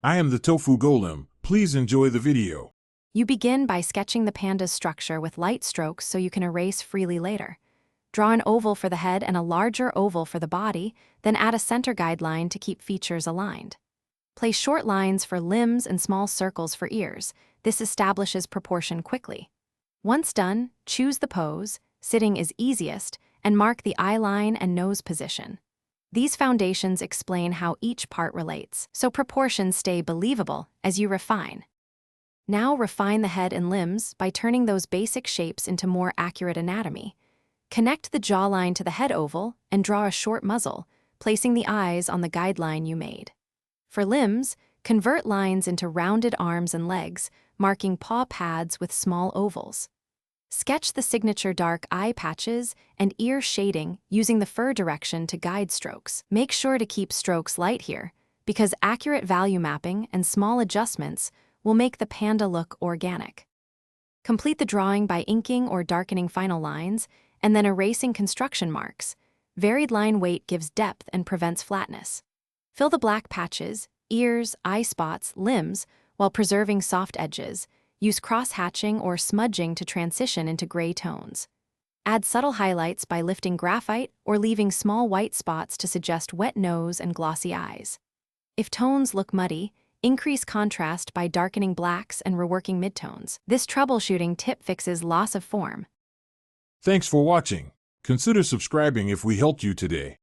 I am the tofu golem. Please enjoy the video. You begin by sketching the panda's structure with light strokes so you can erase freely later. Draw an oval for the head and a larger oval for the body, then add a center guideline to keep features aligned. Place short lines for limbs and small circles for ears. This establishes proportion quickly. Once done, choose the pose, sitting is easiest, and mark the eye line and nose position. These foundations explain how each part relates, so proportions stay believable as you refine. Now refine the head and limbs by turning those basic shapes into more accurate anatomy. Connect the jawline to the head oval and draw a short muzzle, placing the eyes on the guideline you made. For limbs, convert lines into rounded arms and legs, marking paw pads with small ovals. Sketch the signature dark eye patches and ear shading using the fur direction to guide strokes. Make sure to keep strokes light here, because accurate value mapping and small adjustments will make the panda look organic. Complete the drawing by inking or darkening final lines and then erasing construction marks. Varied line weight gives depth and prevents flatness. Fill the black patches, ears, eye spots, limbs, while preserving soft edges. Use cross-hatching or smudging to transition into gray tones. Add subtle highlights by lifting graphite or leaving small white spots to suggest wet nose and glossy eyes. If tones look muddy, increase contrast by darkening blacks and reworking midtones. This troubleshooting tip fixes loss of form. Thanks for watching. Consider subscribing if we helped you today.